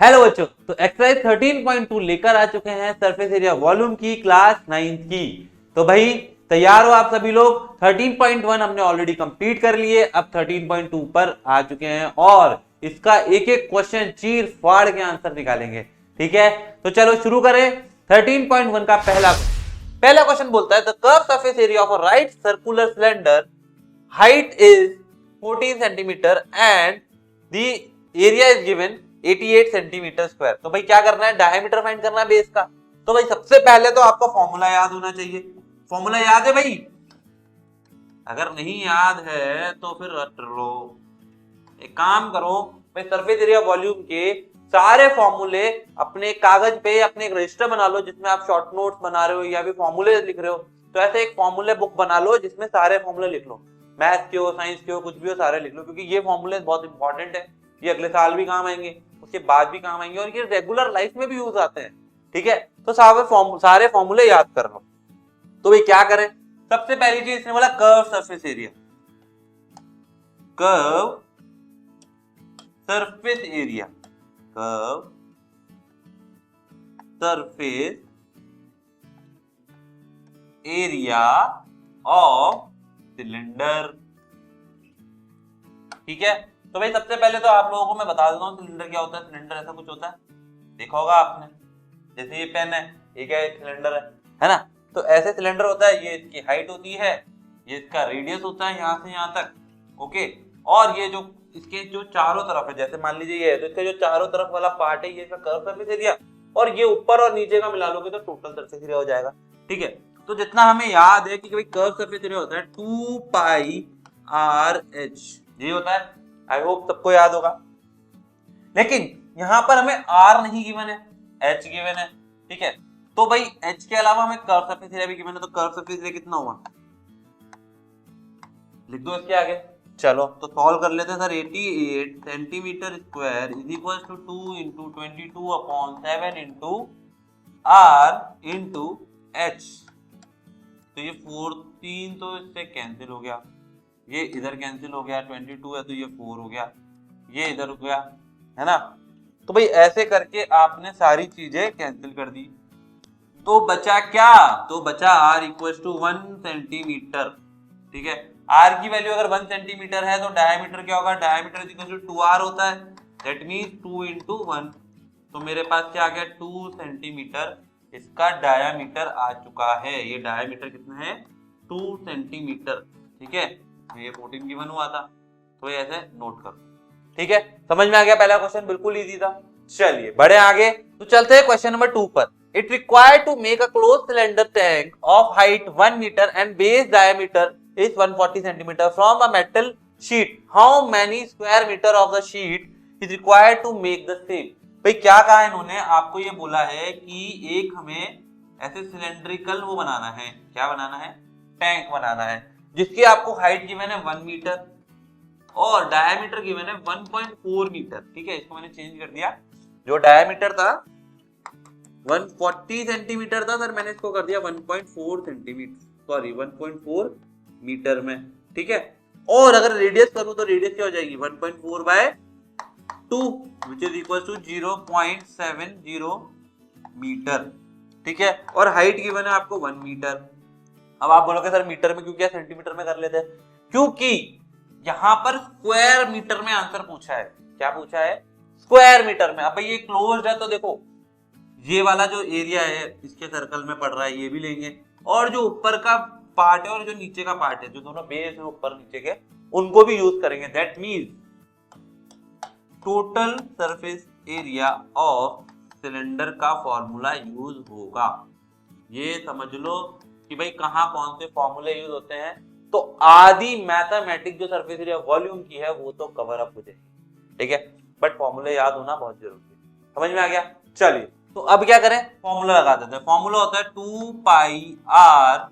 Hello बच्चों, तो exercise 13.2 लेकर आ चुके हैं सरफेस एरिया वॉल्यूम की क्लास 9 की। तो भाई तैयार हो आप सभी लोग। 13.1 हमने ऑलरेडी कंप्लीट कर लिए, अब 13.2 पर आ चुके हैं और इसका एक एक क्वेश्चन चीर फाड़ के आंसर निकालेंगे। ठीक है, तो चलो शुरू करें। 13.1 का पहला क्वेश्चन बोलता है the curve surface area of a right circular cylinder height is 14 centimetre and the area is given 88 centimetre square. तो भाई क्या करना है, डायमीटर फाइंड करना है बेस का। तो भाई सबसे पहले तो आपको फॉर्मूला याद होना चाहिए। फॉर्मूला याद है भाई? अगर नहीं याद है तो फिर रट लो। एक काम करो भाई, सरफेस एरिया वॉल्यूम के सारे फॉर्मूले अपने कागज पे अपने एक रजिस्टर बना लो जिसमें आप शॉर्ट नोट्स बना रहे हो या भी फॉर्मूले लिख रहे हो। तो ऐसे एक फॉर्मूले बुक बना लो जिसमें सारे फॉर्मूले लिख लो, मैथ के हो साइंस के हो कुछ भी हो सारे लिख लो, क्योंकि ये फॉर्मूले बहुत इंपॉर्टेंट है। ये अगले साल भी काम आएंगे, उसके बाद भी काम आएंगे और ये रेगुलर लाइफ में भी यूज आते हैं। ठीक है, तो सारे फॉर्मूले याद कर लो। तो भाई क्या करें, सबसे पहली चीज इसने बोला curve surface area. Curve surface area, curve surface area of cylinder. ठीक है, तो भाई सबसे पहले तो आप लोगों को मैं बता देता हूँ सिलेंडर क्या होता है। सिलेंडर ऐसा कुछ होता है, देखा होगा आपने, जैसे ये पेन है, ये क्या है, सिलेंडर है ना। तो ऐसे सिलेंडर होता है, ये इसकी हाइट होती है, ये इसका रेडियस होता है यहाँ से यहाँ तक। ओके, और ये जो इसके जो चारों तरफ है, जैसे मान लीजिए ये है, तो इसके जो चारों तरफ वाला पार्ट है ये इसका कर्व सरफेस एरिया, और ये ऊपर और नीचे का मिला लोगे तो टोटल सरफेस एरिया हो जाएगा। ठीक है, तो जितना हमें याद है कि भाई कर्व सरफेस एरिया होता है 2 पाई आर एच, ये होता है। आई होप सबको याद होगा। लेकिन यहां पर हमें आर नहीं गिवन है, एच गिवन है। ठीक है, तो भाई एच के अलावा हमें कर्व सरफेस एरिया भी गिवन है, तो कर्व सरफेस एरिया कितना हुआ लिख दो इसके आगे। चलो तो सॉल्व कर लेते हैं sir. 88 centimetre square is equal to 2 into 22/7 into r into h. तो ये 14 तो इससे कैंसिल हो गया, ये इधर कैंसिल हो गया, 22 है तो ये 4 हो गया, ये इधर हो गया, है ना। तो भाई ऐसे करके आपने सारी चीजें कैंसिल कर दी, तो बचा क्या, तो बचा r इक्वल टू 1 सेंटीमीटर। ठीक है, r की वैल्यू अगर 1 सेंटीमीटर है तो डायमीटर क्या होगा, डायमीटर इक्वल टू 2r होता है, दैट मींस 2 इंटू 1। तो मेरे पास क्या आ गया, 2 सेंटीमीटर इसका डायामीटर आ चुका है। ये डायामीटर कितना है, 2 सेंटीमीटर। ठीक है, ये 14 गिवन हुआ था, तो ये ऐसे नोट करो। ठीक है, समझ में आ गया, पहला क्वेश्चन बिल्कुल इजी था। चलिए बढ़े आगे, तो चलते हैं क्वेश्चन नंबर 2 पर। It required to make a close cylinder tank of height 1 metre and base diameter is 140 centimeter from a metal sheet. How many square meter of the sheet is required to make the same? भाई क्या कहा इन्होंने, आपको ये बोला है कि एक हमें ऐसे सिलेंड्रिकल वो बनाना है, क्या बनाना है, टैंक बनाना है, जिसकी आपको हाइट गिवन है 1 मीटर और डायमीटर गिवन है 1.4 मीटर। ठीक है, इसको मैंने चेंज कर दिया, जो डायमीटर था 140 सेंटीमीटर था सर, मैंने इसको कर दिया 1.4 सेंटीमीटर, सॉरी 1.4 मीटर में। ठीक है, और अगर रेडियस करूं तो रेडियस क्या हो जाएगी, 1.4/2 which is equal to 0.70 metre. ठीक है, और हाइट गिवन है आपको 1 मीटर। अब आप बोलोगे सर मीटर में क्यों किया, सेंटीमीटर में कर लेते हैं, क्योंकि यहां पर स्क्वायर मीटर में आंसर पूछा है। क्या पूछा है, स्क्वायर मीटर में। अब भाई ये क्लोज्ड है तो देखो ये वाला जो एरिया है इसके सर्कल में पड़ रहा है, ये भी लेंगे, और जो ऊपर का पार्ट है और जो नीचे का पार्ट है, जो दोनों बेस है ऊपर नीचे के, उनको भी यूज करेंगे। That means total surface area of cylinder का फॉर्मूला यूज होगा। ये समझ लो कि भाई कहां कौन से फॉर्मूले यूज होते हैं, तो आधी मैथमेटिक्स जो सरफेस एरिया वॉल्यूम की है वो तो कवर अप हो जाएगी। ठीक है, बट फॉर्मूले याद होना बहुत जरूरी है। समझ में आ गया। चलिए तो अब क्या करें, फॉर्मूला लगा देते हैं। फॉर्मूला होता है 2 pi r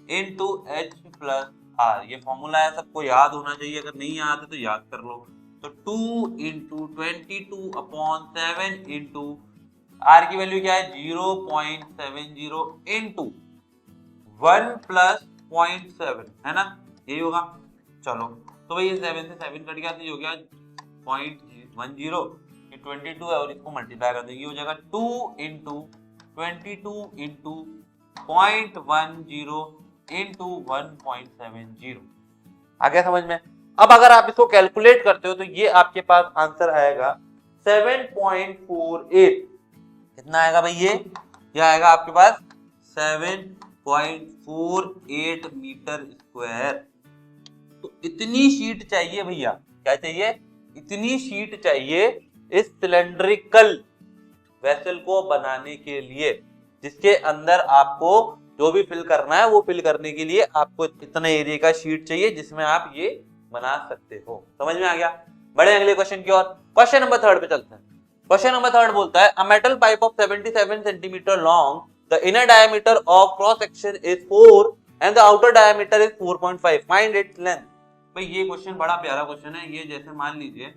into h plus r. ये फॉर्मूला है, सबको याद होना चाहिए, अगर नहीं याद है तो याद कर लो। तो 2 इंटू 22/7 इंटू आर की वैल्यू क्या है 0.70 इंटू 1 प्लस 0.7, है ना, यही होगा। चलो तो भाई ये 7 से 7 कट गया तो ये हो गया 0.10 ये 22 है और इसको मल्टीप्लाई कर देंगे, ये हो जाएगा 2 इंटू 22 इंटू 0.10 इंटू 1.70। आ गया समझ में? अब अगर आप इसको कैलकुलेट करते हो तो ये आपके पास आंसर आएगा 7.48। कितना आएगा भाई? ये आएगा आपके पास 7.48 मीटर स्क्वायर। तो इतनी शीट चाहिए भैया, क्या चाहिए? इतनी शीट चाहिए इस सिलेंड्रिकल वेसल को बनाने के लिए, जिसके अंदर आपको जो भी फिल करना है वो फिल करने के लिए आपको इतने एरिया का शीट चाहिए जिसमें आप ये बना सकते हो। समझ में आ गया? बड़े अगले क्वेश्चन की ओर। क्वेश्चन नंबर 3 पे चलते हैं। क्वेश्चन नंबर 3 बोलता है, a metal pipe of 77 centimetre long, the inner diameter of cross section is 4 and the outer diameter is 4.5, find its length. भाई ये क्वेश्चन बड़ा प्यारा क्वेश्चन है। ये जैसे मान लीजिए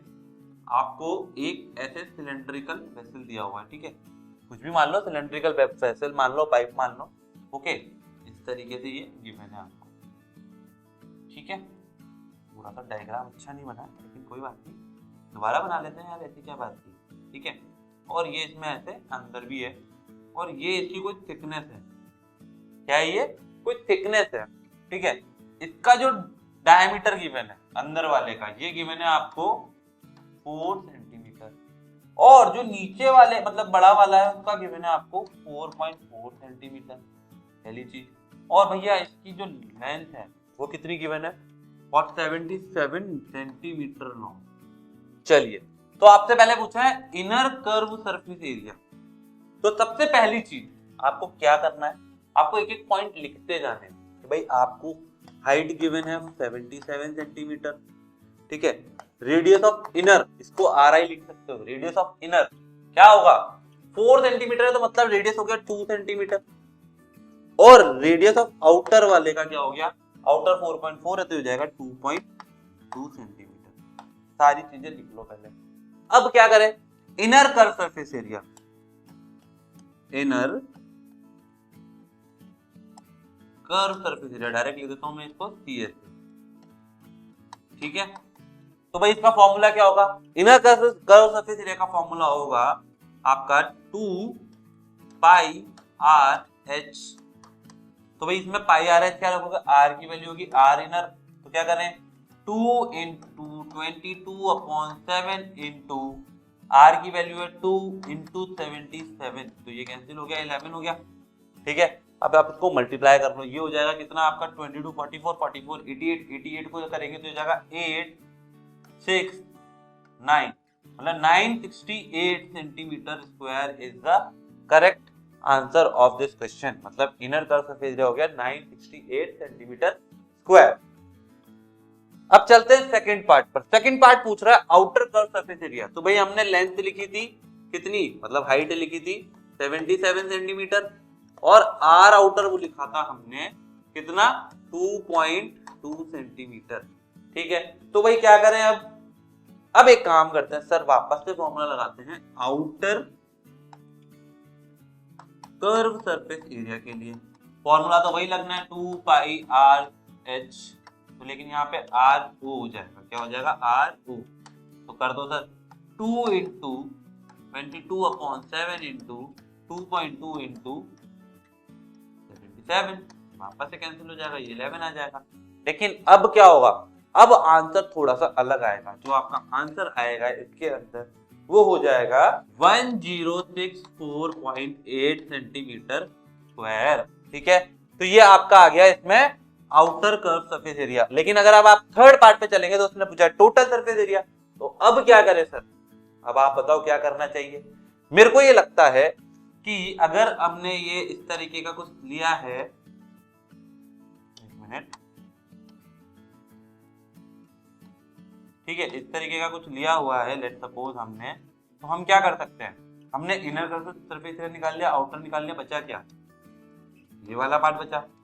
आपको एक ऐसे सिलेंड्रिकल वेसल दिया हुआ है, ठीक है, कुछ भी मान लो, सिलेंड्रिकल वेसल मान लो, पाइप मान लो, ओके, इस तरीके से ये गिवन है आपको, ठीक है। पूरा सा डायग्राम अच्छा नहीं बना लेकिन कोई बात नहीं, दोबारा बना लेते हैं यार, ऐसी क्या बात थी, ठीक है। और ये इसमें ऐसे अंदर भी है और ये इसकी कोई थिकनेस है, क्या है ये? कोई थिकनेस है, ठीक है। इसका जो डायमीटर गिवन है अंदर वाले का, ये गिवन है आपको 4 सेंटीमीटर, और जो नीचे वाले मतलब बड़ा वाला है उसका गिवन है आपको 4.4 सेंटीमीटर, पहली चीज। और भैया इसकी जो लेंथ है वो कितनी गिवन है? 77 सेंटीमीटर लॉन्ग। चलिए, तो आपसे पहले पूछा है इनर कर्व सरफेस एरिया। तो सबसे पहली चीज आपको क्या करना है, आपको एक एक पॉइंट लिखते जाने हैं कि भाई आपको हाइट गिवन है 77 सेंटीमीटर, ठीक है। रेडियस ऑफ इनर, इसको RI लिख सकते हो, रेडियस ऑफ इनर क्या होगा? 4 सेंटीमीटर है तो मतलब रेडियस हो गया 2 सेंटीमीटर, और रेडियस ऑफ आउटर वाले का क्या हो गया? आउटर 4.4 है तो हो जाएगा 2.2 सेंटीमीटर। सारी चीजें लिख लो पहले। अब क्या करें? Inner curve surface area, inner curve surface area direct लिख देता हूं मैं इसको CS, ठीक है। तो भाई इसका फॉर्मूला क्या होगा? इनर कर्व सरफेस एरिया का फॉर्मूला होगा आपका 2 पाई RH। तो भाई इसमें पाई RH क्या रखोगे? R की वैल्यू होगी R इनर, तो क्या करें? 2 इंटू 22/7 इंटू R की वैल्यू है 2 इंटू 77, तो ये कैंसिल हो गया, 11 हो गया, ठीक है। अब आप इसको मल्टीप्लाई कर लो, ये हो जाएगा कितना आपका 22, 44, 44, 88, 88 को करेंगे तो हो जाएगा 8, 6, 9, मतलब 968 centimetre square is the correct answer of this question. मतलब इनर कर्व सरफेस एरिया हो गया 968 सेंटीमीटर स्क्वायर। अब चलते हैं सेकंड पार्ट पर। सेकंड पार्ट पूछ रहा है आउटर कर्व सरफेस एरिया। तो भाई हमने लेंथ लिखी थी कितनी, मतलब हाइट लिखी थी 77 सेंटीमीटर, और R आउटर वो लिखा था हमने कितना? 2.2 सेंटीमीटर, ठीक है। तो भाई क्या करें अब एक काम करते हैं सर, वापस से फॉर्मूला लगाते हैं आउटर कर्व सरफेस एरिया के लिए। फॉर्मूला तो वही लगना है 2 पाई RH, तो लेकिन यहाँ पे RO हो जाएगा, क्या हो जाएगा? RO। तो कर दो सर, 2 इंटू 22/7 इंटू 2.2 इंटू 77, वापस से कैंसिल हो जाएगा, 11 आ जाएगा। लेकिन अब क्या होगा? अब आंसर थोड़ा सा अलग आएगा। जो आपका आंसर आएगा इसके अंदर वो हो जाएगा 1064.8 सेंटीमीटर स्क्वायर, ठीक है। तो ये आपका आ गया इसमें आउटर कर्व सरफेस एरिया। लेकिन अगर अब आप थर्ड पार्ट पे चलेंगे तो उसने पूछा टोटल सरफेस एरिया। तो अब क्या करें सर? अब आप बताओ क्या करना चाहिए। मेरे को ये लगता है कि अगर हमने ये इस तरीके का कुछ लिया है, एक मिनट, ठीक है, इस तरीके का कुछ लिया हुआ है, लेट्स सपोज हमने, तो हम क्या कर सकते हैं? हमने इनर सरफेस एरिया निकाल लिया, आउटर निकाल लिया, बचा क्या? ये वाला पार्ट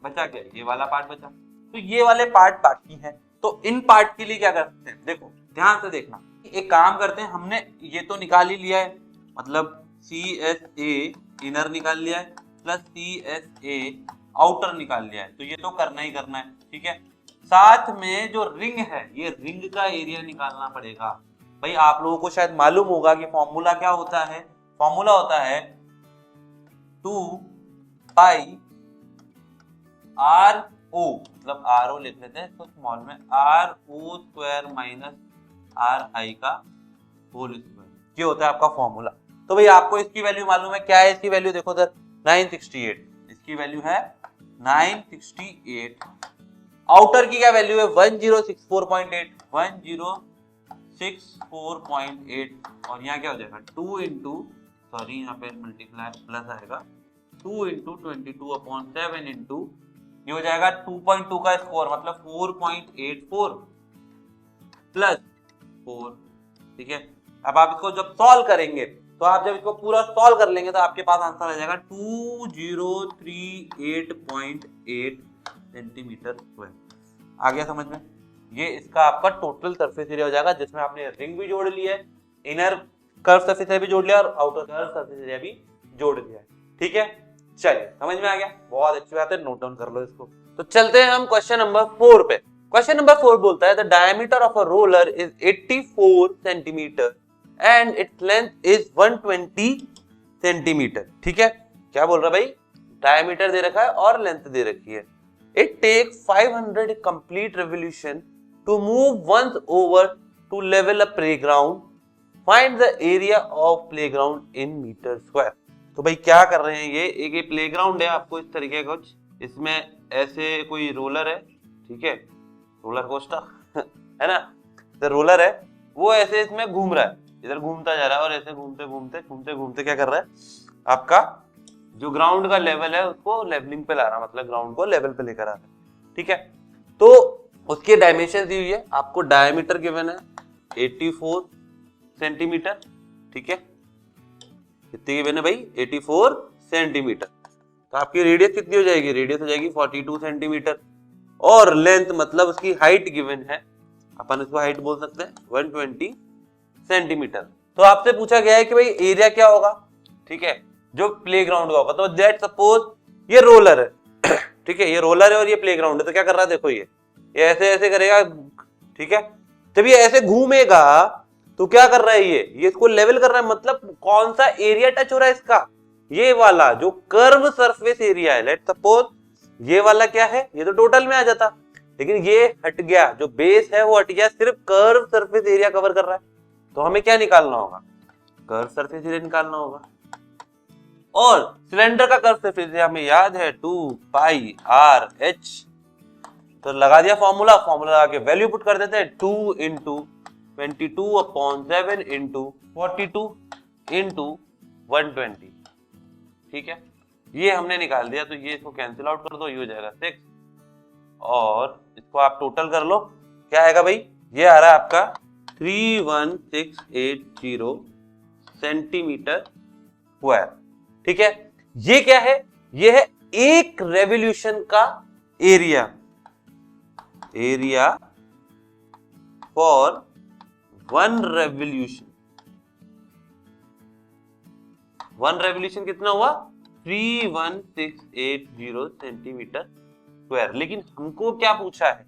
बचा क्या? ये वाला पार्ट बचा। तो ये वाले पार्ट बाकी हैं, तो इन पार्ट के लिए क्या कर सकते हैं? देखो ध्यान से देखना, एक काम करते हैं, हमने ये तो निकाल ही लिया है, मतलब CSA इनर निकाल लिया है प्लस CSA आउटर निकाल लिया है, तो ये तो करना ही है, ठीक है। साथ में जो रिंग है, ये रिंग का एरिया निकालना पड़ेगा। भाई आप लोगों को शायद मालूम होगा कि फॉर्मूला क्या होता है, फॉर्मूला होता है 2 पाई आर ओ, मतलब आर ओ लिख लेते हैं तो स्मॉल में, r o square minus r i का होल स्क्वायर, ये होता है आपका फॉर्मूला। तो भाई आपको इसकी वैल्यू मालूम है, क्या है इसकी वैल्यू, देखो सर 968, इसकी वैल्यू है 968। आउटर की क्या वैल्यू है 1064.8, 1064.8, और यहाँ क्या हो जाएगा 2 इंटू, सॉरी यहाँ पे मल्टीप्लाई प्लस आएगा, 2 इंटू 22/7 इंटू ये हो जाएगा 2.2 का स्कोर मतलब 4.84 प्लस 4, ठीक है। अब आप इसको जब सॉल्व करेंगे तो आप जब इसको पूरा सॉल्व कर लेंगे तो आपके पास आंसर आ जाएगा 2038.8 सेंटीमीटर स्क्वायर। आ गया समझ में? ये इसका आपका टोटल सरफेस एरिया हो जाएगा, जिसमें आपने रिंग भी जोड़ ली है, इनर कर्व सरफेस एरिया भी जोड़ लिया और आउटर कर्व सरफेस एरिया भी जोड़ लिया है, ठीक है। चलिए समझ में आ गया, बहुत अच्छी बात है, नोट डाउन कर लो इसको। तो चलते हैं हम क्वेश्चन नंबर 4 पे। क्वेश्चन नंबर 4 बोलता है the diameter of a roller is 84 centimetre and its length is 120 centimetre, ठीक है। क्या बोल रहा है भाई, डायमीटर दे रखा है और लेंथ दे रखी है। It take 500 complete revolution to move once over to level a playground, find the area of playground in metre square. तो भाई क्या कर रहे हैं ये प्लेग्राउंड है आपको इस तरीके का कुछ, इसमें ऐसे कोई रोलर है, ठीक है, रोलर कोस्टर है ना, तो रोलर है वो ऐसे इसमें घूम रहा है, इधर घूमता जा रहा है और ऐसे घूमते घूमते घूमते घूमते क्या कर रहा है, आपका जो ग्राउंड का लेवल है उसको लेवलिंग पे ला रहा, मतलब ग्राउंड को लेवल पे लेकर आ रहा है, ठीक है। तो उसकी डायमेंशन दी हुई है, आपको डायमीटर गिवन है 84 सेंटीमीटर, ठीक है, कितनी गिवन है भाई 84 सेंटीमीटर। तो आपकी रेडियस कितनी हो जाएगी, रेडियस हो जाएगी 42 सेंटीमीटर, और लेंथ मतलब उसकी हाइट गिवन है, अपन इसको हाइट बोल सकते हैं 120 सेंटीमीटर। तो आपसे पूछा गया है कि भाई एरिया क्या होगा, ठीक है, जो प्लेग्राउंड का होगा। तो दैट सपोज ये रोलर है ठीक है, ये रोलर है और ये प्लेग्राउंड है, तो क्या कर रहा है देखो ये ऐसे ऐसे करेगा, ठीक है। जब ये ऐसे घूमेगा तो क्या कर रहा है ये इसको लेवल कर रहा है, मतलब कौन सा एरिया टच हो रहा है इसका, ये वाला जो कर्व सरफेस एरिया है। लेट सपोज ये वाला क्या है, ये तो टोटल में आ जाता, लेकिन ये हट गया, जो बेस है वो हट गया, सिर्फ कर्व सरफेस एरिया कवर कर रहा है। तो हमें क्या निकालना होगा, कर्व सरफेस एरिया निकालना होगा, और सिलेंडर का कर्व सरफेस एरिया हमें याद है 2 पाई आर एच। तो लगा दिया फॉर्मूला, फॉर्मूला लगा के वैल्यू पुट कर देते हैं 2 इंटू 22/7 इंटू 42 इंटू 120, ठीक है। ये हमने निकाल दिया, तो ये इसको कैंसिल आउट कर दो, ये हो जाएगा 6, और इसको आप टोटल कर लो, क्या आएगा भाई, ये आ रहा है आपका 31680 सेंटीमीटर स्क्वायर, ठीक है। ये क्या है, ये है एक रेवोल्यूशन का एरिया फॉर 1 रेवोल्यूशन। 1 रेवोल्यूशन कितना हुआ 31680 सेंटीमीटर स्क्वायर। लेकिन हमको क्या पूछा है,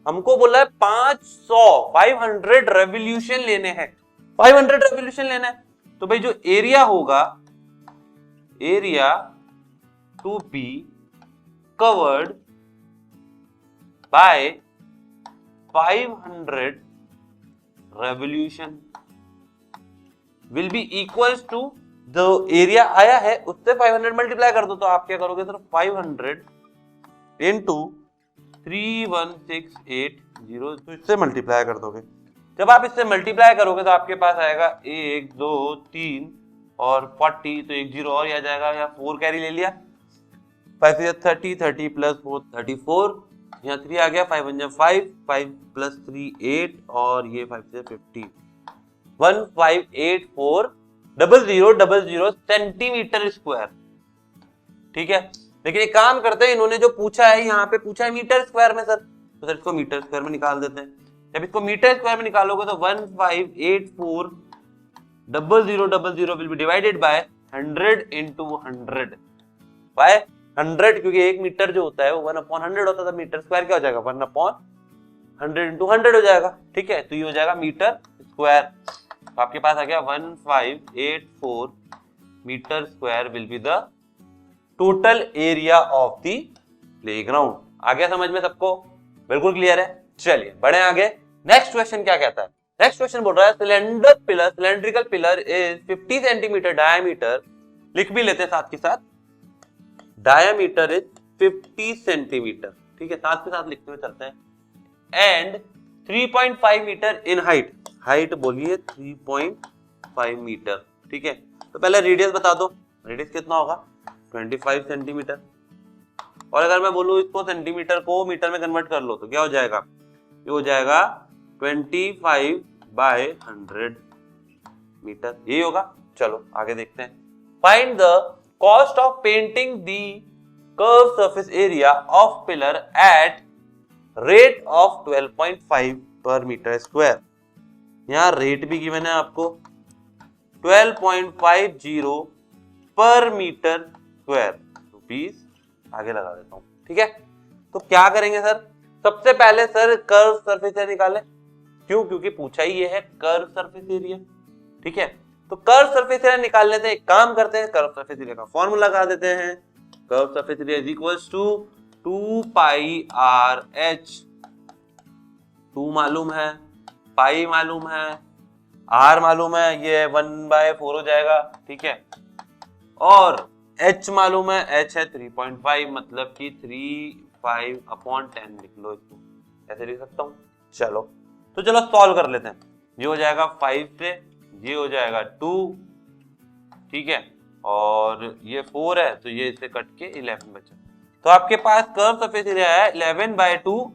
हमको बोला है 500 रेवोल्यूशन लेने हैं, 500 रेवोल्यूशन लेना है। तो भाई जो एरिया होगा, area to be covered by 500 revolution will be equals to जो एरिया आया है उससे 500 मल्टीप्लाई कर दो। तो आप क्या करोगे सर, 500 इंटू 31680, तो इससे मल्टीप्लाई कर दोगे। जब आप इससे मल्टीप्लाई करोगे तो आपके पास आएगा 1 2 3 और 40, तो 1 0 और आ जाएगा, या 4 कैरी ले लिया, 5 से 30, 30 प्लस 4 34, यहाँ 3 आ गया, 5 1 5, 5 प्लस 3 8, और ये 5 से 50, 15840000 सेंटीमीटर स्क्वायर, ठीक है। लेकिन एक काम करते हैं, इन्होंने जो पूछा है यहाँ पे पूछा है मीटर स्क्वायर में सर, तो सर इसको मीटर स्क्वायर में निकाल देते हैं। जब इसको मीटर स्क्वायर में निकालोगे तो 15840000 will be divided by 100 into 100 by 100, क्योंकि 1 मीटर जो होता है वो 1/100 होता था, मीटर स्क्वायर क्या हो जाएगा 1/100 इंटू 100 हो जाएगा, ठीक है। तो ये हो जाएगा मीटर स्क्वायर, तो आपके पास आ गया 1584 metre square will be the total area of the playground. आ गया समझ में सबको? बिल्कुल क्लियर है। चलिए बढ़े आगे। नेक्स्ट क्वेश्चन क्या कहता है? नेक्स्ट क्वेश्चन बोल रहा है cylindrical pillar is 50 centimetre diameter, लिख भी लेते साथ के साथ, डायमीटर इज 50 सेंटीमीटर, ठीक है, साथ के साथ लिखते हुए चलते हैं, and 3.5 metre in height, height बोलिए 3.5 मीटर, ठीक है। तो पहले रेडियस बता दो, रेडियस कितना होगा? 25 सेंटीमीटर, और अगर मैं बोलूं इसको सेंटीमीटर को मीटर में कन्वर्ट कर लो तो क्या हो जाएगा? ये हो जाएगा 25/100 मीटर, ये होगा। चलो आगे देखते हैं। Find the cost of painting the curve surface area of pillar at rate of 12.5 पर मीटर स्क्वायर। यहां रेट भी गिवन है आपको, 12.50 पर मीटर स्क्वायर रुपीस, आगे लगा देता हूं, ठीक है। तो क्या करेंगे सर? सबसे पहले सर कर्व सरफेस एरिया निकालें, क्यों? क्योंकि पूछा ही ये है कर्व सरफेस एरिया, ठीक है। तो कर्व सरफेस एरिया निकाल लेते हैं। एक काम करते हैं, कर्व सरफेस एरिया का फॉर्मूला लगा देते हैं। Curve surface area is equals to 2 pi r h, 2 मालूम है, पाई मालूम है, आर मालूम है, ये 1/4 हो जाएगा, ठीक है, और h मालूम है, h है 3.5, मतलब कि 3/5/10 लिख लो इसको, ऐसे लिख सकता हूं। चलो तो चलो सॉल्व कर लेते हैं। ये हो जाएगा 5 से, ये हो जाएगा 2, ठीक है, और ये 4 है तो ये इससे कट के 11 बचा। तो आपके पास कर्व सरफेस एरिया है 11/2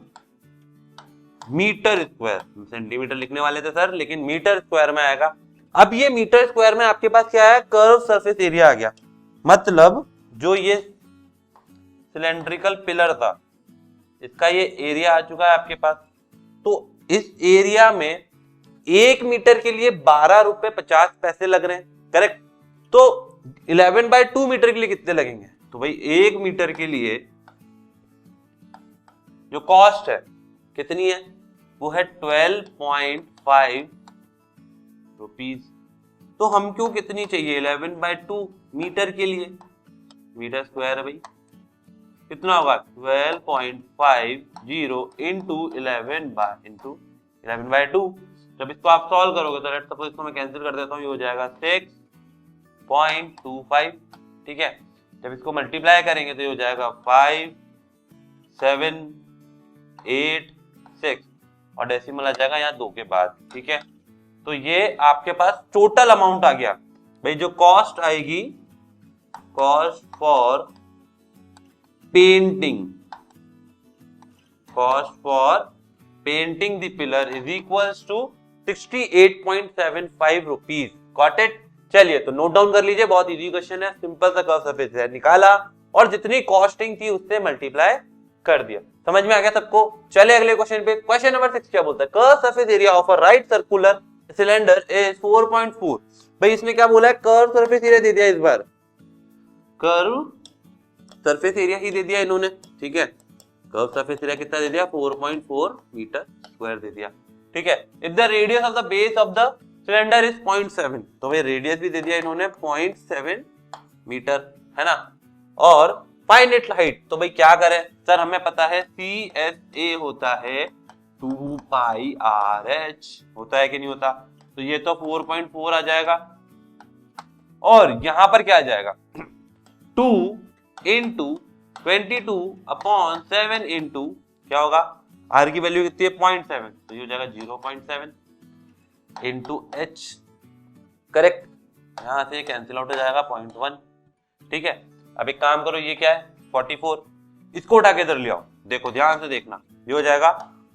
मीटर स्क्वायर। सेंटीमीटर लिखने वाले थे सर, लेकिन मीटर स्क्वायर में आएगा। अब ये मीटर स्क्वायर में आपके पास क्या है? कर्व सरफेस एरिया आ गया, मतलब जो ये सिलेंड्रिकल पिलर था इसका ये एरिया आ चुका है आपके पास। तो इस एरिया में 1 मीटर के लिए 12 रुपए 50 पैसे लग रहे हैं, करेक्ट। तो 11/2 मीटर के लिए कितने लगेंगे? तो भाई 1 मीटर के लिए जो कॉस्ट है कितनी है? वो है 12.5 रुपीज। तो हमको कितनी चाहिए? 11/2 मीटर के लिए, मीटर स्क्वायर है भाई, कितना होगा? 12.50 इंटू 11/2। जब इसको आप सॉल्व करोगे तो लेट्स सपोज इसको मैं कैंसिल कर देता हूँ, ये हो जाएगा 6.25, ठीक है। जब इसको मल्टीप्लाई करेंगे तो ये हो जाएगा 5786, और डेसिमल आ जाएगा यहाँ 2 के बाद, ठीक है। तो ये आपके पास टोटल अमाउंट आ गया भाई। जो कॉस्ट आएगी, cost for painting, cost for painting the pillar is equals to 68.75 rupees. Got it? चलिए तो नोट डाउन कर लीजिए, बहुत इजी क्वेश्चन है, सिंपल सा कर्व सरफेस एरिया निकाला और जितनी कॉस्टिंग थी उससे मल्टीप्लाई कर दिया। समझ में आ गया सबको? चले अगले क्वेश्चन पे। क्वेश्चन नंबर 6 क्या बोलता है? Curve surface area of a right circular cylinder is 4.4। भाई इसने क्या बोला है? कर्व सरफेस एरिया दे दिया, इस बार कर्व सरफेस एरिया ही दे दिया इन्होंने, ठीक है। कर्व सरफेस एरिया कितना दे दिया? 4.4 मीटर स्क्वायर दे दिया, ठीक है। If the radius of the base of the cylinder is 0.7, तो भाई रेडियस भी दे दिया इन्होंने 0.7 मीटर, है ना। और फाइंड इट हाइट, तो भाई क्या करें सर? हमें पता है CSA होता है 2 पाई RH, होता है कि नहीं होता? तो ये तो 4.4 आ जाएगा, और यहां पर क्या आ जाएगा? 2 इंटू 22/7 इंटू क्या होगा? R की वैल्यू कितनी है? 0.7, तो ये हो जाएगा 0.7 इंटू H, करेक्ट। यहां से कैंसिल आउट हो जाएगा 0.1, ठीक है। अब एक काम करो, ये क्या है? 44, इसको उठा के इधर ले आओ। देखो ध्यान से देखना, ये हो जाएगा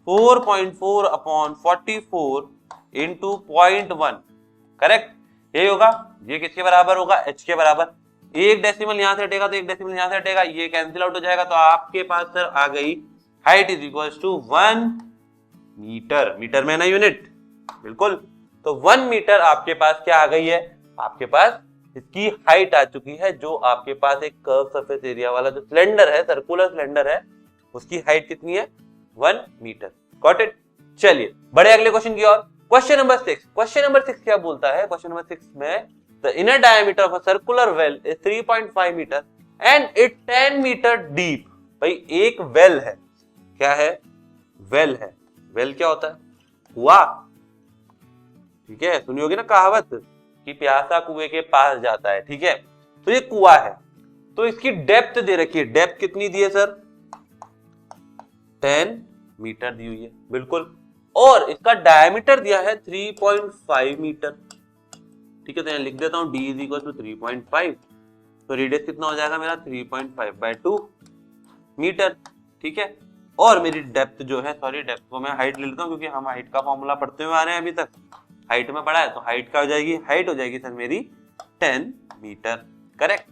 4.4/44 इंटू 0.1, करेक्ट। ये होगा, ये किसके बराबर होगा? H के बराबर। एक डेसिमल यहां से हटेगा तो एक डेसिमल यहां से हटेगा, ये कैंसिल आउट हो जाएगा। तो आपके पास सर आ गई height is equals to 1 metre. Metre में ना यूनिट, बिल्कुल। तो 1 मीटर आपके पास क्या आ गई है? आपके पास इसकी हाइट आ चुकी है। जो आपके पास एक कर्व सरफेस एरिया वाला जो सिलेंडर है, सर्कुलर सिलेंडर है, उसकी हाइट कितनी है? 1 मीटर। Got it? चलिए बढ़े अगले क्वेश्चन की ओर। क्वेश्चन नंबर 6 क्या बोलता है? क्वेश्चन नंबर 6 में the inner diameter of a circular well is 3.5 metre and it 10 metre deep. भाई एक वेल है, क्या है? वेल है। वेल क्या होता है? कुआं। ठीक है, सुनी होगी ना कहावत कि प्यासा कुएं के पास जाता है। ठीक है, तो ये कुआं है, तो इसकी डेप्थ दे रखी है। डेप्थ कितनी दी है सर? 10 मीटर दी हुई है, बिल्कुल। और इसका डायमीटर दिया है 3.5 मीटर। ठीक है, तो यहां लिख देता हूं d इज इक्वल टू 3.5, तो रेडियस कितना हो जाएगा मेरा? 3.5/2 मीटर। ठीक है, और मेरी डेप्थ जो है, सॉरी डेप्थ को मैं हाइट ले लेता हूं क्योंकि हम हाइट का फॉर्मूला पढ़ते हुए आ रहे हैं अभी तक, हाइट में पढ़ा है, तो हाइट क्या हो जाएगी? हाइट हो जाएगी सर मेरी 10 मीटर। करेक्ट।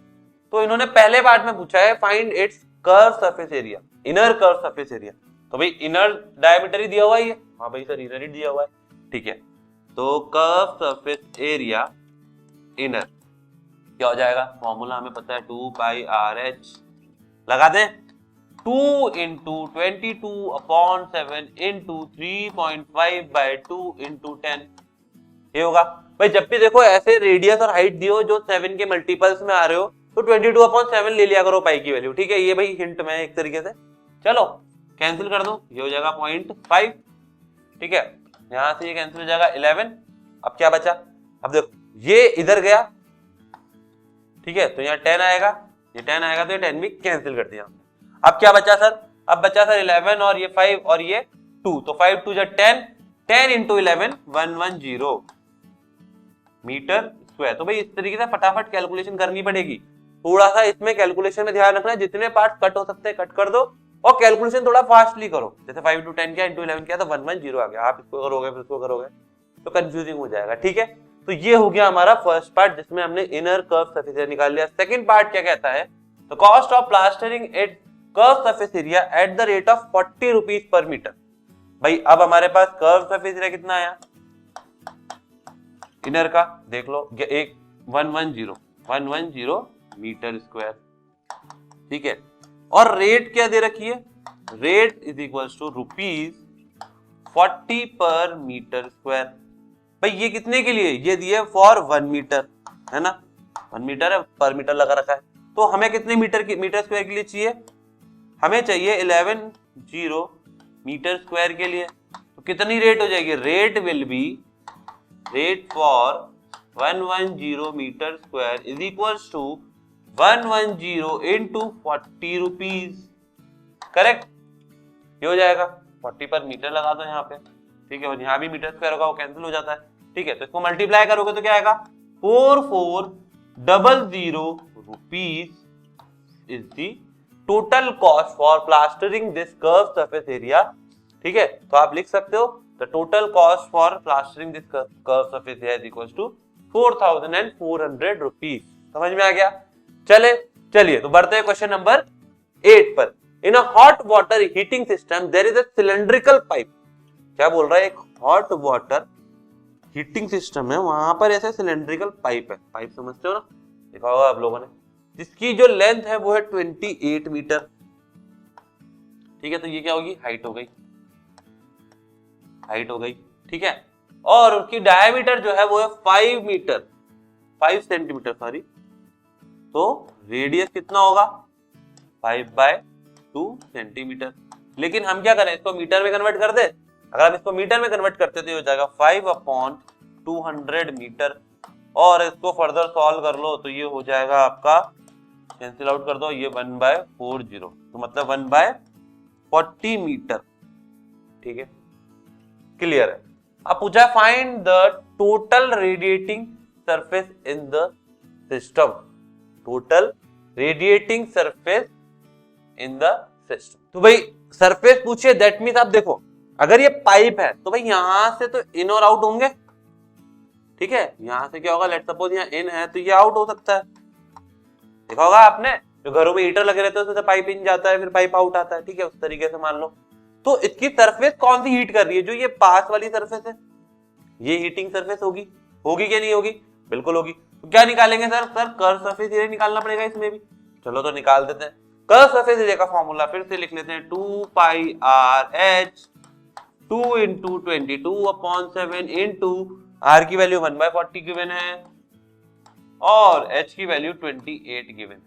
तो इन्होंने पहले पार्ट में पूछा है find its curve surface area, inner curve surface area. तो भाई इनर डायमीटर ही दिया हुआ है। हाँ भाई सर, इनर ही दिया हुआ है। ठीक है, तो कर्व सरफेस एरिया इनर क्या हो जाएगा? फॉर्मूला हमें पता है 2πRH, लगा दें 2 इंटू 22/7 इंटू 3.5/2 इंटू 10। ये होगा भाई, जब भी देखो ऐसे रेडियस और हाइट दियो जो 7 के मल्टीपल्स में आ रहे हो तो 22/7 ले लिया करो पाई की वैल्यू। ठीक है, ये भाई हिंट में एक तरीके से। चलो कैंसिल कर दो, ये हो जाएगा 0.5। ठीक है, यहां से ये कैंसिल हो जाएगा 11। अब क्या बचा? अब देखो ये इधर गया, ठीक है, तो यहाँ 10 आएगा, ये 10 आएगा, तो ये 10 भी कैंसिल कर दिया। अब क्या बचा सर? अब बचा सर 11 और ये 5 और ये 2, तो 5 2 10, 10 इंटू 11 110 मीटर स्क्वायर। तो भाई इस तरीके से फटाफट कैलकुलेशन करनी पड़ेगी। थोड़ा सा इसमें कैलकुलेशन में ध्यान रखना, जितने पार्ट कट हो सकते हैं कट कर दो और कैलकुलेशन थोड़ा फास्टली करो। जैसे 5 इंटू 10 किया इंटू 11 किया तो 110 आ गया, आप इसको करोगे फिर इसको करोगे तो कंफ्यूजिंग हो जाएगा। ठीक है, तो ये हो गया हमारा फर्स्ट पार्ट जिसमें हमने इनर कर्व सरफेस एरिया निकाल लिया। सेकंड पार्ट क्या कहता है? The cost of plastering at curve surface area at the rate of 40 rupees per metre. भाई अब हमारे पास कर्व सरफेस एरिया कितना आया इनर का? देख लो, एक 110 मीटर स्क्वायर। ठीक है, और रेट क्या दे रखी है? रेट इज इक्वल टू ₹40 पर मीटर स्क्वायर। भाई ये कितने के लिए? ये दिए फॉर 1 मीटर, है ना? 1 मीटर है, पर मीटर लगा रखा है। तो हमें कितने मीटर स्क्वायर के लिए चाहिए? हमें चाहिए 11 मीटर स्क्वायर के लिए। तो कितनी रेट हो जाएगी? Rate will be, rate for 110 metre square is equal to 110 into 40 rupees. Correct, ये हो जाएगा 40 पर मीटर लगा दो यहाँ पे। ठीक है, और यहाँ भी मीटर स्क्वायर होगा, वो कैंसिल हो जाता है। ठीक है, तो इसको मल्टीप्लाई करोगे तो क्या आएगा? 4400 rupees is the total cost for plastering this curve surface area. ठीक है, तो आप लिख सकते हो the total cost for plastering this curve surface area is equal to 4400 rupees. समझ में आ गया? चलिए तो बढ़ते हैं क्वेश्चन नंबर 8 पर। In a hot water heating system there is a cylindrical pipe. क्या बोल रहा है? एक हॉट वाटर हीटिंग सिस्टम है, वहां पर ऐसे सिलेंड्रिकल पाइप है। पाइप समझते हो ना, देखा होगा आप लोगों ने, जिसकी जो लेंथ है वो है 28 मीटर। ठीक है, तो ये क्या होगी? हाइट हो गई, हाइट हो गई। ठीक है, और उसकी डायमीटर जो है वो है 5 सेंटीमीटर सॉरी। तो रेडियस कितना होगा? 5/2 सेंटीमीटर। लेकिन हम क्या करें, इसको मीटर में कन्वर्ट कर दे। अगर आप इसको मीटर में कन्वर्ट करते तो हो जाएगा 5/200 मीटर। और इसको फर्दर सॉल्व कर लो तो ये हो जाएगा आपका, कैंसिल आउट कर दो, ये 1/40, तो मतलब 1/40 मीटर। ठीक है, क्लियर है? अब पूछा find the total radiating surface in the system. Total radiating surface in the system. तो भाई सरफेस पूछिए, दैट मींस आप देखो, अगर ये पाइप है तो भाई यहां से तो इन और आउट होंगे। ठीक है, यहां से क्या होगा? लेट सपोज यहाँ इन है तो ये आउट हो सकता है। देखा होगा आपने, जो घरों में हीटर लगे रहते हैं उससे पाइप इन जाता है फिर पाइप आउट आता है। ठीक है, उस तरीके से मान लो। तो इसकी सरफेस कौन सी हीट कर रही है? जो ये पास वाली सरफेस है, ये हीटिंग सरफेस होगी। होगी क्या नहीं होगी? बिल्कुल होगी। तो क्या निकालेंगे सर? कर्व सरफेस एरिया निकालना पड़ेगा इसमें भी। चलो तो निकाल देते हैं। कर्व सरफेस एरिया का फॉर्मूला फिर से लिख लेते हैं, 2πRH 2 इंटू 22/7 इंटू आर की वैल्यू 1/40 गिवन है और h की वैल्यू 28 गिवन है।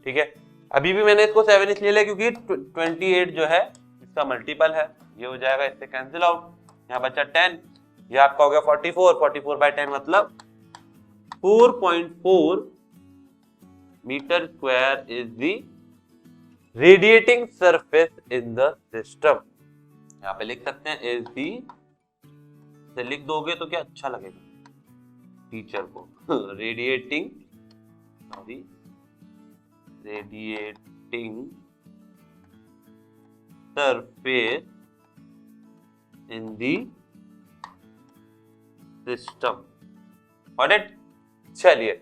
ठीक है, अभी भी मैंने इसको 7 इसलिए लिया क्योंकि 28 जो है इसका मल्टीपल है, ये हो जाएगा इससे कैंसिल आउट, यहाँ बचा 10, ये आपका हो गया 44/10 मतलब 4.4 metre square is the radiating surface in the system. यहाँ पे लिख सकते हैं इज दी, से लिख दोगे तो क्या अच्छा लगेगा टीचर को radiating surface in the system. Got it? चलिए,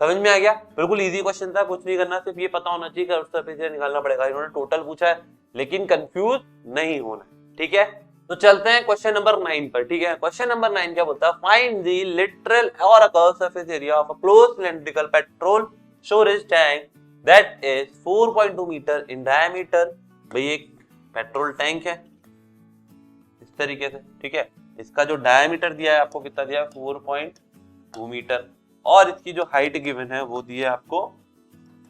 समझ में आ गया? बिल्कुल इजी क्वेश्चन था, कुछ नहीं करना, सिर्फ ये पता होना चाहिए कर्व सरफेस एरिया निकालना पड़ेगा। इन्होंने टोटल पूछा है लेकिन कंफ्यूज नहीं होना, ठीक है? तो चलते हैं क्वेश्चन नंबर 9 पर। ठीक है, क्वेश्चन नंबर 9 क्या बोलता है? फाइंड द लिटरल और a curve surface area of a closed cylindrical petrol storage tank that is 4.2 metre in diameter. भाई एक पेट्रोल टैंक है इस तरीके से, ठीक है, इसका जो डायमीटर दिया है आपको कितना दिया है? 4.2 मीटर, और इसकी जो हाइट गिवन है वो दी है आपको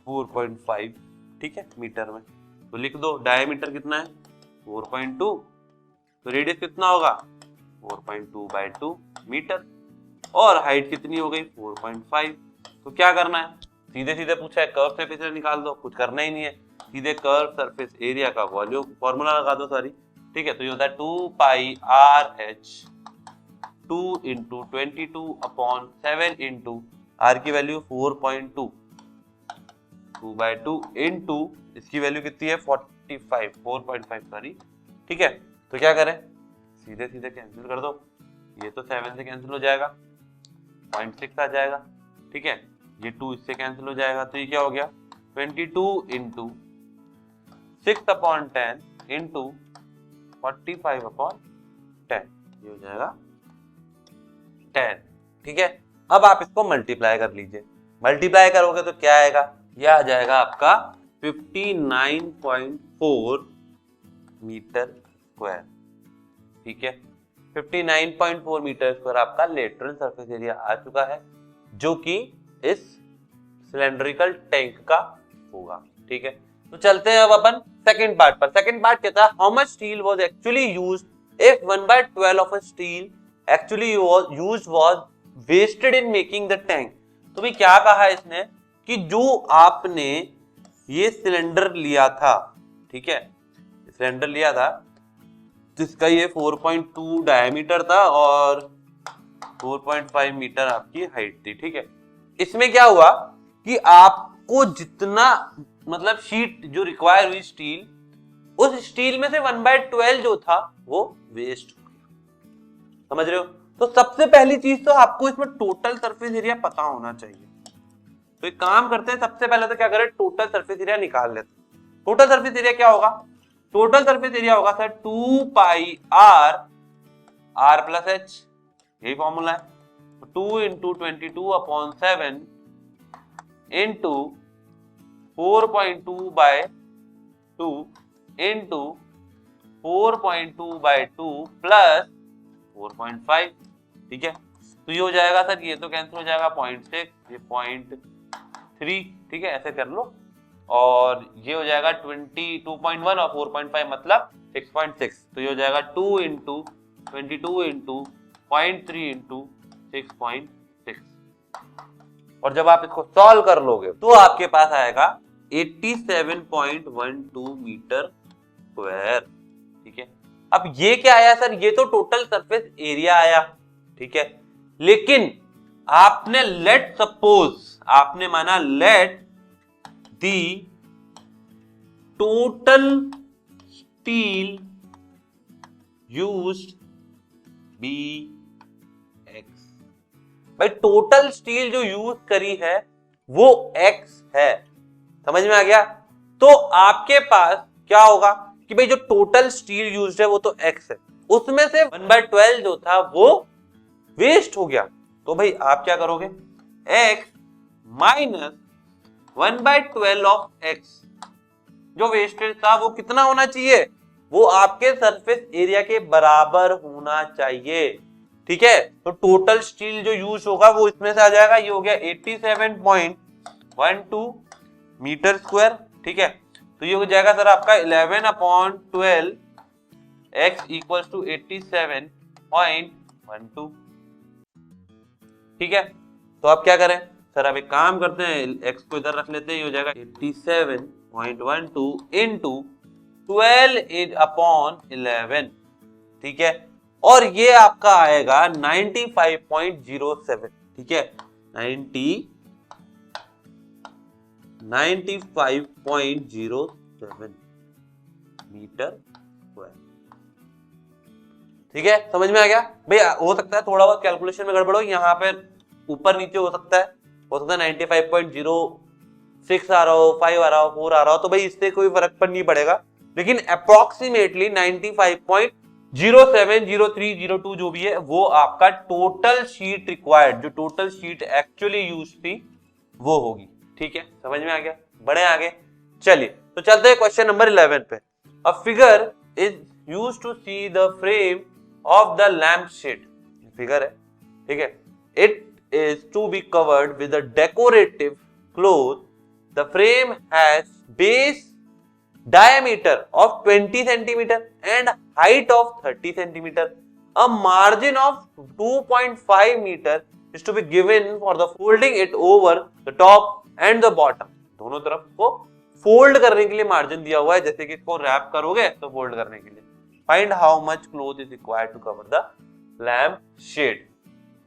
4.5, ठीक है, मीटर में। तो लिख दो डायमीटर कितना है? 4.2, तो रेडियस कितना होगा? 4.2/2 मीटर, और हाइट कितनी हो गई? 4.5। तो क्या करना है? सीधे सीधे पूछा है कर्व सरफेस एरिया निकाल दो, कुछ करना ही नहीं है, सीधे कर्व सरफेस एरिया का वॉल्यूम फॉर्मूला लगा दो, सॉरी, ठीक है। तो ये होता है 2πRh 2 इंटू 22/7 इंटू आर की वैल्यू 4.2, 2/2 इंटू इसकी वैल्यू कितनी है? 4.5 सॉरी, ठीक है। तो क्या करें? सीधे सीधे कैंसिल कर दो, ये तो 7 से कैंसिल हो जाएगा, 0.6 आ जाएगा, ठीक है, ये 2 इससे कैंसिल हो जाएगा, तो ये क्या हो गया? 22 इंटू 6/10 इंटू 45/10, ये हो जाएगा 10, ठीक है। अब आप इसको मल्टीप्लाई कर लीजिए, मल्टीप्लाई करोगे तो क्या आएगा? ये आ जाएगा आपका 59.4 मीटर स्क्वायर, ठीक है। 59.4 मीटर स्क्वायर आपका लेटरल सरफेस एरिया आ चुका है, जो कि इस सिलेंड्रिकल टैंक का होगा, ठीक है। तो चलते हैं अब अपन सेकंड पार्ट पर। सेकंड पार्ट कहता है how much steel was actually used if 1/12 of a steel actually used was wasted in making the tank. तो भाई क्या कहा है इसने कि जो आपने ये सिलेंडर लिया था, ठीक है, सिलेंडर लिया था जिसका ये 4.2 डायमीटर था और 4.5 मीटर आपकी हाइट थी, ठीक है। इसमें क्या हुआ कि आपको जितना मतलब शीट जो रिक्वायर हुई स्टील, उस स्टील में से 1/12 जो था वो वेस्ट हो गया, समझ रहे हो? तो सबसे पहली चीज तो आपको इसमें टोटल सरफेस एरिया पता होना चाहिए। तो एक काम करते हैं, सबसे पहले तो क्या करें, टोटल सरफेस एरिया निकाल लेते हैं। टोटल सरफेस एरिया क्या होगा? टोटल सरफेस एरिया होगा sir 2πr r plus h, यही फॉर्मूला है। 2 इंटू 22/7 इंटू 4.2/2 इंटू 4.2/2 प्लस 4.5, ठीक है। तो ये हो जाएगा सर, ये तो कैंसिल हो जाएगा, 0.6, ये 0.3, ठीक है, ऐसे कर लो, और ये हो जाएगा 22.1 और 4.5 मतलब 6.6। तो ये हो जाएगा 2 इंटू 22 इंटू 0.3 इंटू 6.6, और जब आप इसको सॉल्व कर लोगे तो आपके पास आएगा 87.12 मीटर स्क्वायर, ठीक है। अब ये क्या आया सर? ये तो टोटल सरफेस एरिया आया, ठीक है, लेकिन आपने लेट सपोज, आपने माना let the total steel used be x. भाई टोटल स्टील जो यूज करी है वो एक्स है, समझ में आ गया? तो आपके पास क्या होगा कि भाई जो टोटल स्टील यूज्ड है वो तो एक्स है, उसमें से 1/12 जो था वो वेस्ट हो गया। तो भाई आप क्या करोगे? x माइनस 1/12 ऑफ x, जो वेस्टेज था वो कितना होना चाहिए? वो आपके सरफेस एरिया के बराबर होना चाहिए। ठीक है, तो टोटल स्टील जो यूज होगा वो इसमें से आ जाएगा, ये हो गया 87.12 मीटर स्क्वायर। ठीक है, तो ये हो जाएगा सर आपका 11/12 x इक्वल टू 87.12। ठीक है, तो आप क्या करें सर, अब एक काम करते हैं, x को इधर रख लेते हैं, ये हो जाएगा 87.12 इंटू 12/11। ठीक है, और ये आपका आएगा 95.07। ठीक है, 95.07 मीटर स्क्वायर। ठीक है, समझ में आ गया भैया? हो सकता है थोड़ा बहुत कैलकुलेशन में गड़बड़ हो, यहाँ पे ऊपर नीचे हो सकता है 95.06 आ रहा हो, 5 आ रहा हो, 4 आ रहा हो, तो भाई इससे कोई फर्क पर नहीं पड़ेगा, लेकिन अप्रोक्सीमेटली 95.070302 जो भी है वो आपका टोटल शीट रिक्वायर्ड, जो टोटल शीट एक्चुअली यूज थी वो होगी। ठीक है, समझ में आ गया? बढ़े आगे, चलिए तो चलते हैं क्वेश्चन नंबर 11 पे। A figure is used to see the frame of the lamp shade. Figure है, ठीक है, इट is to be covered with a decorative cloth. The frame has base diameter of 20 centimeter and height of 30 centimeter. A margin of 2.5 meter is to be given for the folding it over the top and the bottom. दोनों तरफ को fold करने के लिए margin दिया हुआ है, जैसे कि इसको रैप करोगे तो फोल्ड करने के लिए। Find how much cloth is required to cover the lamp shade.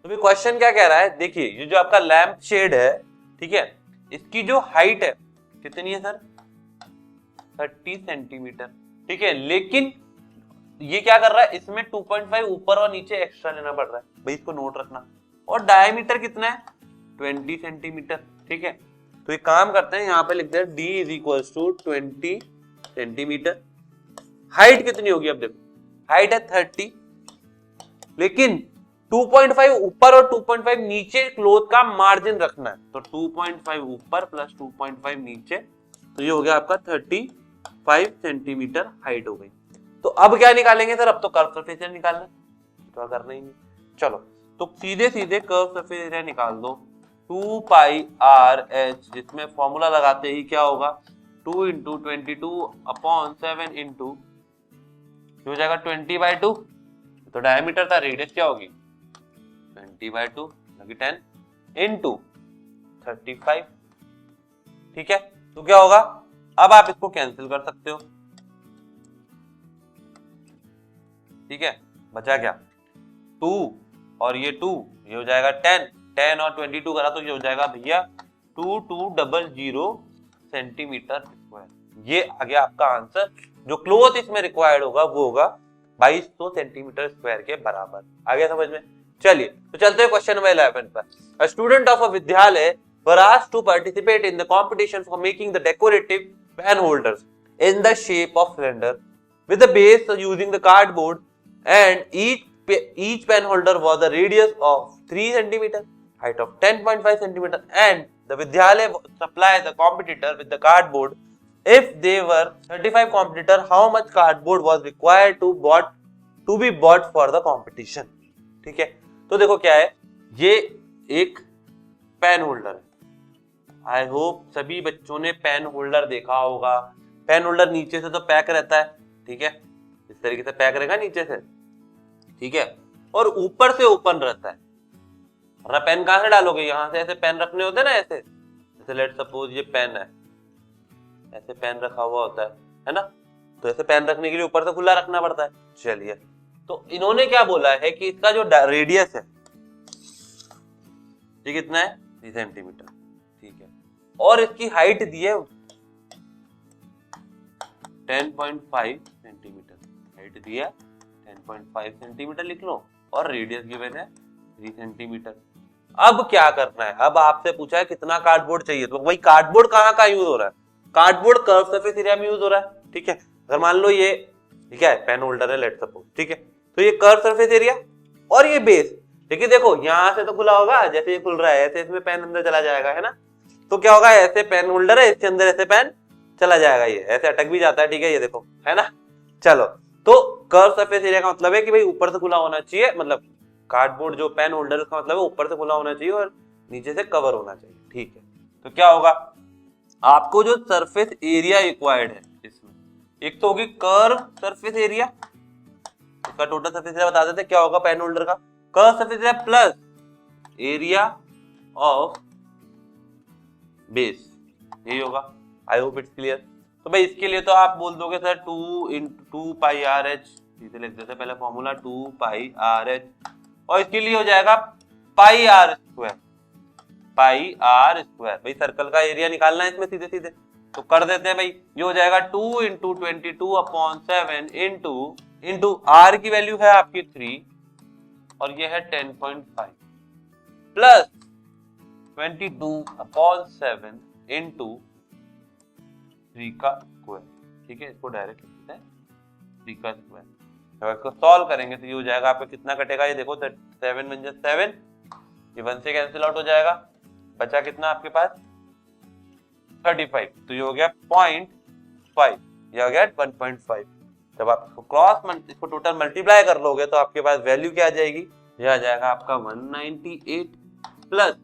तो भी क्वेश्चन क्या कह रहा है, देखिए ये जो आपका लैंप शेड है, ठीक है, इसकी जो हाइट है कितनी है सर, 30 सेंटीमीटर। ठीक है, लेकिन ये क्या कर रहा है, इसमें 2.5 ऊपर और नीचे एक्स्ट्रा लेना पड़ रहा है, भाई इसको नोट रखना। और डायमीटर कितना है, 20 सेंटीमीटर। ठीक है, तो एक काम करते हैं, यहाँ पे लिखते हैं d is equal to 20 centimetre. Height कितनी होगी, अब देखो हाइट है 30, लेकिन 2.5 ऊपर और 2.5 नीचे क्लोथ का मार्जिन रखना है, तो 2.5 ऊपर प्लस 2.5 नीचे, तो ये हो गया आपका 35 सेंटीमीटर हाइट हो गई। तो अब क्या निकालेंगे सर, अब तो कर्व सरफेस एरिया निकालना, तो करना ही नहीं। चलो तो सीधे सीधे कर्व सरफेस एरिया निकाल दो, 2 पाई आर एच, जिसमें फॉर्मूला लगाते ही क्या होगा, 2 इंटू 22/7 इंटू हो जाएगा 20/2, तो डायमीटर था, रेडियस क्या होगी 20/2 लगी 10 इंटू 35। ठीक है, तो क्या होगा, अब आप इसको कैंसिल कर सकते हो। ठीक है, बचा क्या 2 और ये 2, ये हो जाएगा 10 और 22 करा तो ये हो जाएगा भैया 2200 सेंटीमीटर स्क्वायर। ये आ गया आपका आंसर। जो क्लोथ इसमें रिक्वायर्ड होगा वो होगा 2200 सेंटीमीटर स्क्वायर के बराबर। आ गया समझ में? चलिए तो चलते हैं क्वेश्चन नंबर 11 पर। A student of a विद्यालय were asked to participate in the competition for making the decorative pen holders in the shape of cylinder with the base using the cardboard, and each pen holder was the radius of 3 cm, height of 10.5 cm, and the vidyalaya supply the competitor with the cardboard. If they were 35 competitor, how much cardboard was required to be bought for the competition? ठीक है, तो देखो क्या है, ये एक pen holder है। I hope सभी बच्चों ने पेन होल्डर देखा होगा। पेन होल्डर नीचे से तो पैक रहता है, ठीक है, इस तरीके से पैक रहेगा नीचे से, ठीक है, और ऊपर से ओपन रहता है। वरना पेन कहां से डालोगे, यहां से ऐसे पेन रखने होते हैं ना, ऐसे जैसे लेट सपोज ये पेन है, ऐसे पेन रखा हुआ होता है ना, तो ऐसे पेन रखने के लिए ऊपर से खुला रखना पड़ता है। चलिए, तो इन्होंने क्या बोला है कि इसका जो रेडियस है ये कितना है, 3 सेंटीमीटर। ठीक है, और इसकी हाइट दी है 10.5 सेंटीमीटर, हाइट दी है 10.5 सेंटीमीटर लिख लो, और रेडियस गिवन है 3 सेंटीमीटर। अब क्या करना है, अब आपसे पूछा है कितना कार्डबोर्ड चाहिए, तो भाई कार्डबोर्ड कहाँ का यूज हो रहा है, कार्डबोर्ड कर्व सरफेस एरिया में यूज हो रहा है। ठीक है, अगर मान लो ये क्या है, पेन होल्डर है लेट सपोज, ठीक है, तो ये कर्व सरफेस एरिया और ये बेस, लेकिन देखो यहां से तो खुला होगा, जैसे ये खुल रहा है ऐसे इसमें पेन अंदर चला जाएगा, है ना, तो क्या होगा, ऐसे पेन होल्डर है, इसके अंदर ऐसे पेन चला जाएगा, ये ऐसे अटक भी जाता है, ठीक है, ये देखो, है ना, चलो, तो कर्व सरफेस एरिया का मतलब है कि भाई ऊपर से खुला होना चाहिए, मतलब कार्डबोर्ड जो पेन होल्डर का मतलब है ऊपर से खुला होना चाहिए और नीचे से कवर होना चाहिए। ठीक है, तो क्या होगा, आपको जो सरफेस एरिया रिक्वायर्ड है इसमें, एक तो होगी कर्व सरफेस एरिया, इसका टोटल सरफेस एरिया बता देते क्या होगा पेन होल्डर का, curve surface area plus area of base, यही होगा। I hope it's clear. तो भाई इसके लिए तो आप बोल दोगे sir 2 into 2 pi r H, सीधे लिख देते पहले फॉर्मूला 2 पाई आर एच, और इसके लिए हो जाएगा pi r square, pi r square. भाई सर्कल का एरिया निकालना है इसमें सीधे सीधे, तो कर देते हैं भाई, ये हो जाएगा 2 into 22/7 इंटू आर की वैल्यू है आपकी 3 और ये है 10.5 प्लस 22/7 इंटू 3 का स्क्वायर। ठीक है, इसको डायरेक्ट लिखते हैं 3 का स्क्वायर। जब इसको सॉल्व करेंगे तो ये हो जाएगा आपका कितना कटेगा, ये देखो 7 × 7, ये 1 से कैंसिल आउट हो जाएगा, बचा कितना आपके पास 35, तो ये हो गया 0.5, ये हो गया 1.5। जब आप इसको इसको टोटल मल्टीप्लाई कर लोगे तो आपके पास वैल्यू क्या आ जाएगी, ये आ जाएगा आपका 198 प्लस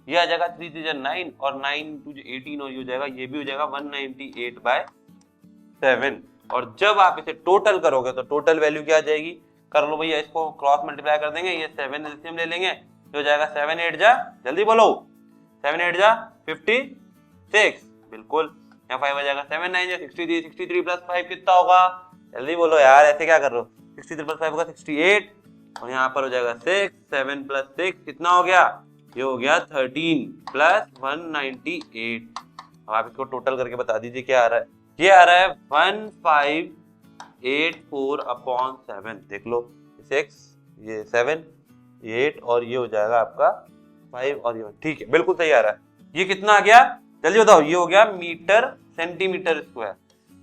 ये आ जाएगा 3 × 9 और 9 × 18 और ये हो जाएगा, ये भी हो जाएगा 198/7। और जब आप इसे टोटल करोगे तो टोटल वैल्यू क्या आ जाएगी, कर लो भैया, इसको क्रॉस मल्टीप्लाई कर देंगे, ये 7 एलसीएम ले लेंगे, जो हो जाएगा 7 8 जा, जल्दी बोलो 7 8 जा 56, बिल्कुल, यहाँ 5 आ जाएगा, 7 9 जा 63, 63 प्लस 5 कितना होगा, जल्दी बोलो यार, ऐसे क्या कर रहे हो, 63 प्लस 5 होगा 68 और यहाँ पर हो जाएगा 6, 7 प्लस 6 कितना हो गया, ये हो गया 13 प्लस 198। अब आप इसको टोटल करके बता दीजिए क्या आ रहा है, ये आ रहा है 1584/7, देख लो 6 ये 7 8 और ये हो जाएगा आपका 5 और ये 1, ठीक है बिल्कुल सही आ रहा है। ये कितना आ गया जल्दी बताओ, ये हो गया मीटर सेंटीमीटर स्क्वायर।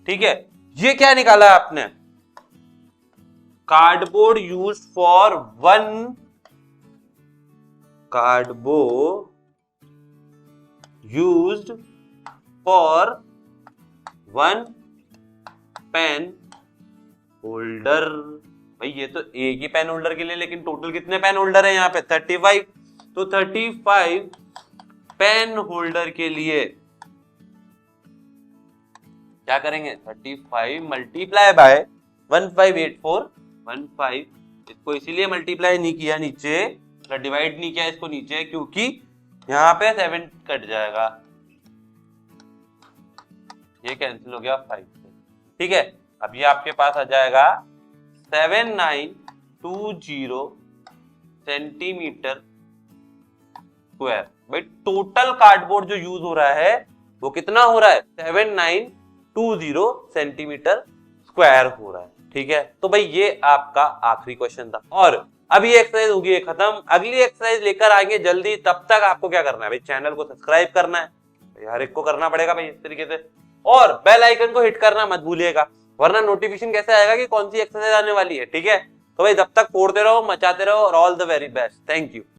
ठीक है, ये क्या निकाला आपने, cardboard use for 1 cardboard used for 1 pen holder. भाई ये तो एक ही पेन होल्डर के लिए, लेकिन टोटल कितने पेन होल्डर है यहाँ पे 35, तो 35 पेन होल्डर के लिए क्या करेंगे, 35 मल्टीप्लाई बाय 158415, इसको इसीलिए मल्टीप्लाई नहीं किया नीचे, डिवाइड नहीं किया इसको नीचे, क्योंकि यहाँ पे 7 कट जाएगा, ये कैंसिल हो गया 5 से। ठीक है, अब ये आपके पास आ जाएगा 7920 सेंटीमीटर स्क्वायर। भाई टोटल कार्डबोर्ड जो यूज हो रहा है वो कितना हो रहा है, 7920 सेंटीमीटर स्क्वायर हो रहा है। ठीक है, तो भाई ये आपका आखिरी क्वेश्चन था और अभी एक्सरसाइज होगी खत्म, अगली एक्सरसाइज लेकर आएंगे जल्दी। तब तक आपको क्या करना है भाई, चैनल को सब्सक्राइब करना है, हर एक को करना पड़ेगा भाई इस तरीके से, और बेल आइकन को हिट करना मत भूलिएगा, वरना नोटिफिकेशन कैसे आएगा कि कौन सी एक्सरसाइज आने वाली है। ठीक है, तो भाई तब तक फोड़ते रहो, मचाते रहो और all the very best, thank you.